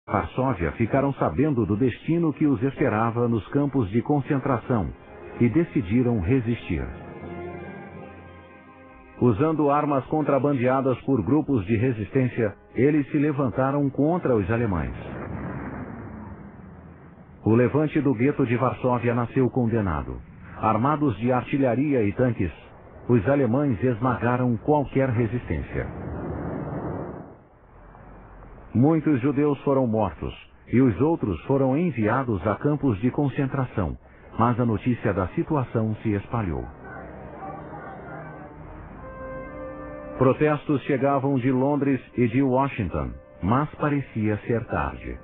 Varsóvia ficaram sabendo do destino que os esperava nos campos de concentração e decidiram resistir. Usando armas contrabandeadas por grupos de resistência, eles se levantaram contra os alemães. O levante do gueto de Varsóvia nasceu condenado. Armados de artilharia e tanques, os alemães esmagaram qualquer resistência. Muitos judeus foram mortos e os outros foram enviados a campos de concentração, mas a notícia da situação se espalhou. Protestos chegavam de Londres e de Washington, mas parecia ser tarde.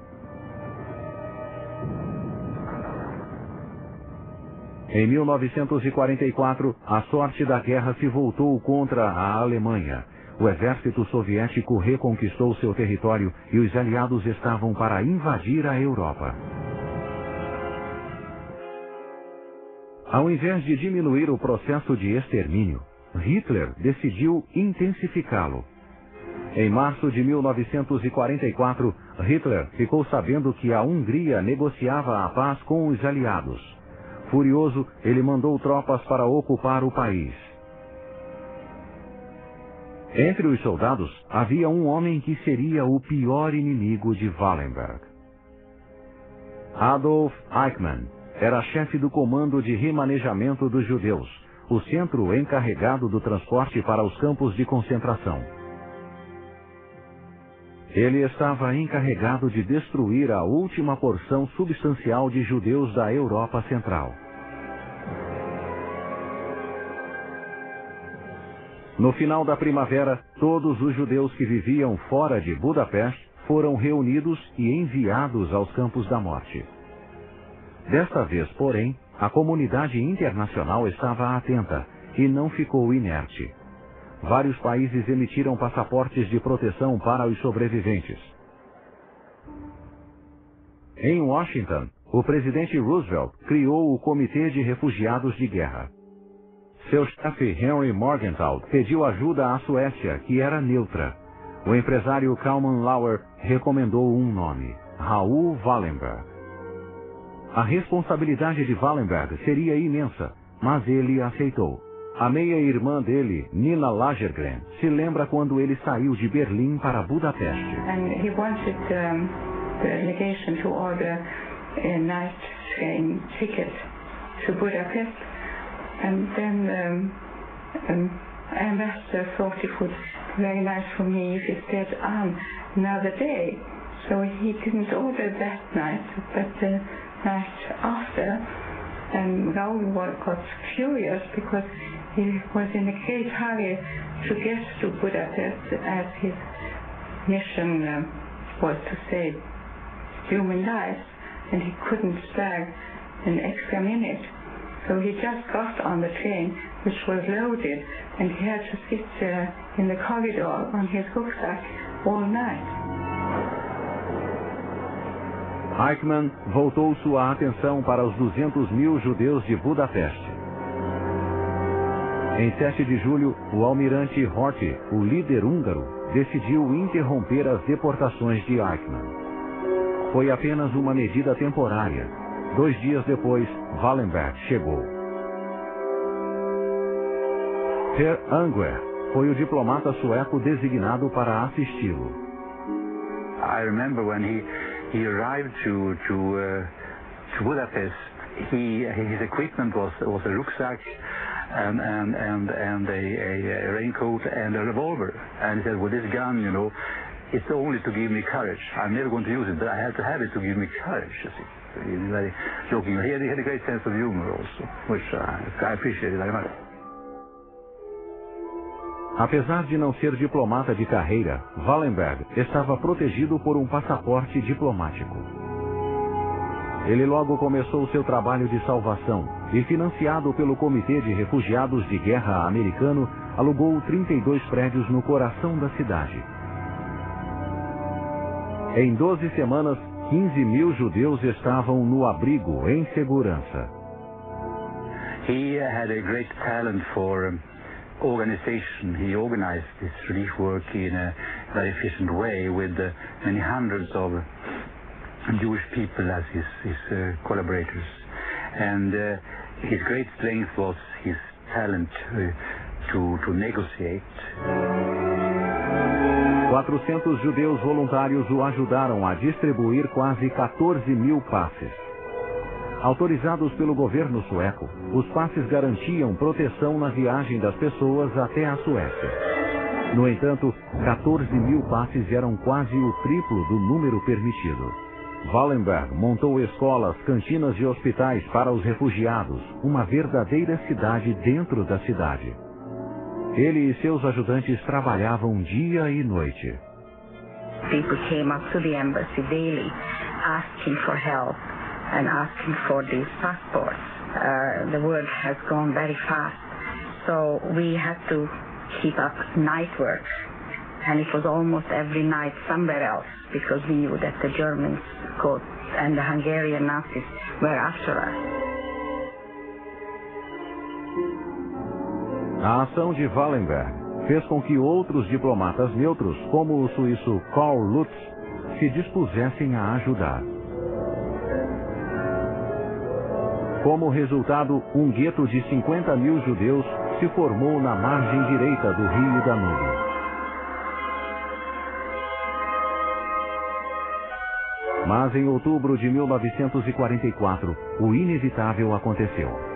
Em 1944, a sorte da guerra se voltou contra a Alemanha. O exército soviético reconquistou seu território e os aliados estavam para invadir a Europa. Ao invés de diminuir o processo de extermínio, Hitler decidiu intensificá-lo. Em março de 1944, Hitler ficou sabendo que a Hungria negociava a paz com os aliados. Furioso, ele mandou tropas para ocupar o país. Entre os soldados, havia um homem que seria o pior inimigo de Wallenberg. Adolf Eichmann era chefe do comando de remanejamento dos judeus, o centro encarregado do transporte para os campos de concentração. Ele estava encarregado de destruir a última porção substancial de judeus da Europa Central. No final da primavera, todos os judeus que viviam fora de Budapeste foram reunidos e enviados aos campos da morte. Desta vez, porém, a comunidade internacional estava atenta e não ficou inerte. Vários países emitiram passaportes de proteção para os sobreviventes. Em Washington, o presidente Roosevelt criou o Comitê de Refugiados de Guerra. Seu chefe Henry Morgenthau pediu ajuda à Suécia, que era neutra. O empresário Kalman Lauer recomendou um nome: Raoul Wallenberg. A responsabilidade de Wallenberg seria imensa, mas ele aceitou. A meia-irmã dele, Nina Lagergren, se lembra quando ele saiu de Berlim para Budapeste. And he wanted the delegation to order a night train ticket to Budapest. And then Ambassador thought it would be very nice for me if he stayed on another day. So he didn't order that night, but the night after. And Raoul got furious because he was in a great hurry to get to Budapest, as his mission was to save human lives, and he couldn't spare an extra minute. So he just got on the train, which was loaded, and he had to sit in the corridor on his rucksack all night. Eichmann voltou sua atenção para os 200 mil judeus de Budapeste. Em 7 de julho, o almirante Horthy, o líder húngaro, decidiu interromper as deportações de Eichmann. Foi apenas uma medida temporária. 2 dias depois, Wallenberg chegou. Per Anger foi o diplomata sueco designado para assisti-lo. I remember when he arrived to Budapest. His equipment was a rucksack and a raincoat and a revolver. And he said, "With this gun, you know, it's only to give me courage. I'm never going to use it, but I have to have it to give me courage." You see, he's very joking. He had a great sense of humor also, which I appreciated very much. Apesar de não ser diplomata de carreira, Wallenberg estava protegido por um passaporte diplomático. Ele logo começou seu trabalho de salvação e, financiado pelo Comitê de Refugiados de Guerra americano, alugou 32 prédios no coração da cidade. Em 12 semanas, 15 mil judeus estavam no abrigo em segurança. He had a great talent for organization. He organized this relief work in a very efficient way with many hundreds of Jewish people as his collaborators. And his great strength was his talent to negotiate. 400 judeus voluntários o ajudaram a distribuir quase 14 mil passes. Autorizados pelo governo sueco, os passes garantiam proteção na viagem das pessoas até a Suécia. No entanto, 14 mil passes eram quase o triplo do número permitido. Wallenberg montou escolas, cantinas e hospitais para os refugiados, uma verdadeira cidade dentro da cidade. Ele e seus ajudantes trabalhavam dia e noite. People came up to the embassy daily, asking for help and asking for these passports. The word has gone very fast, so we had to keep up night work, and it was almost every night somewhere else, because we knew that the Germans and the Hungarian Nazis were after us. A ação de Wallenberg fez com que outros diplomatas neutros, como o suíço Karl Lutz, se dispusessem a ajudar. Como resultado, um gueto de 50 mil judeus se formou na margem direita do rio Danúbio. Mas em outubro de 1944, o inevitável aconteceu.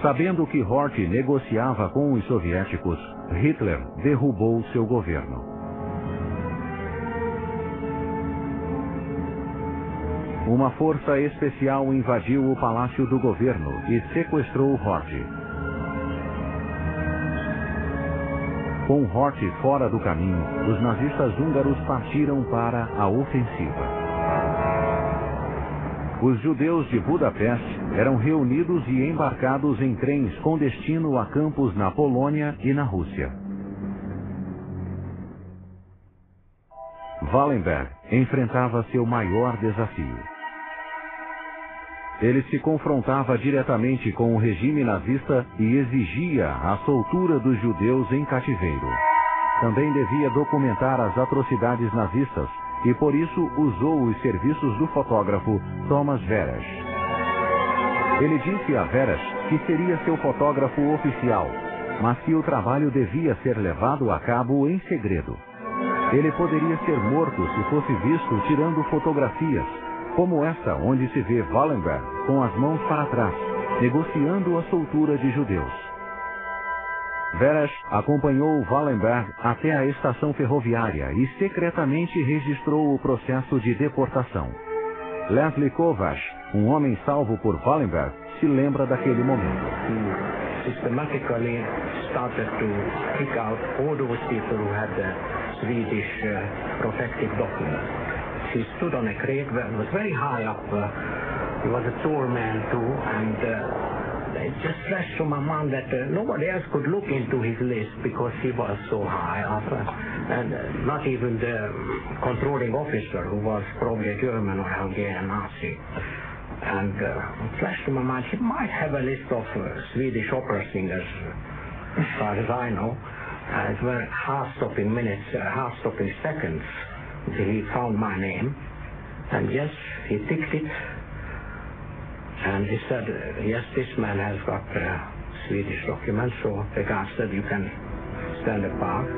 Sabendo que Hort negociava com os soviéticos, Hitler derrubou seu governo. Uma força especial invadiu o palácio do governo e sequestrou Hort. Com Hort fora do caminho, os nazistas húngaros partiram para a ofensiva. Os judeus de Budapeste eram reunidos e embarcados em trens com destino a campos na Polônia e na Rússia. Wallenberg enfrentava seu maior desafio. Ele se confrontava diretamente com o regime nazista e exigia a soltura dos judeus em cativeiro. Também devia documentar as atrocidades nazistas e por isso usou os serviços do fotógrafo Thomas Veres. Ele disse a Veres que seria seu fotógrafo oficial, mas que o trabalho devia ser levado a cabo em segredo. Ele poderia ser morto se fosse visto tirando fotografias, como esta onde se vê Wallenberg com as mãos para trás, negociando a soltura de judeus. Veres acompanhou Wallenberg até a estação ferroviária e secretamente registrou o processo de deportação. Leslie Kovacs, um homem salvo por Wallenberg, se lembra daquele momento. Systematically started to pick out all those people who had the Swedish protective document. He stood on a crate where it was very high up. He was a tall man too, and it just flashed to my mind that nobody else could look into his list because he was so high up, and not even the controlling officer, who was probably a German or Hungarian Nazi. And it flashed to my mind, he might have a list of Swedish opera singers, as far as I know. It were half-stopping minutes, half-stopping seconds until he found my name. And yes, he ticked it. And he said, yes, this man has got Swedish documents, so the guard said, you can stand apart.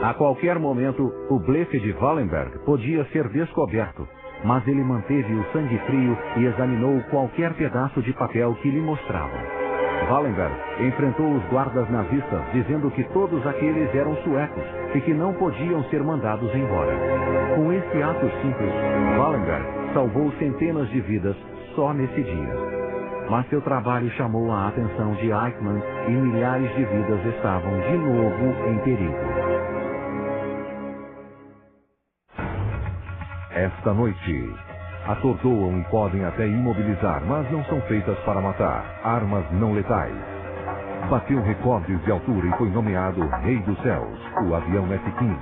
A qualquer momento, o blefe de Wallenberg podia ser descoberto, mas ele manteve o sangue frio e examinou qualquer pedaço de papel que lhe mostravam. Wallenberg enfrentou os guardas nazistas, dizendo que todos aqueles eram suecos e que não podiam ser mandados embora. Com esse ato simples, Wallenberg salvou centenas de vidas só nesse dia. Mas seu trabalho chamou a atenção de Eichmann e milhares de vidas estavam de novo em perigo. Esta noite, atordoam e podem até imobilizar, mas não são feitas para matar. Armas não letais. Bateu recordes de altura e foi nomeado Rei dos Céus, o avião F-15.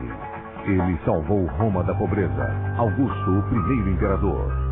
Ele salvou Roma da pobreza. Augusto, o primeiro imperador.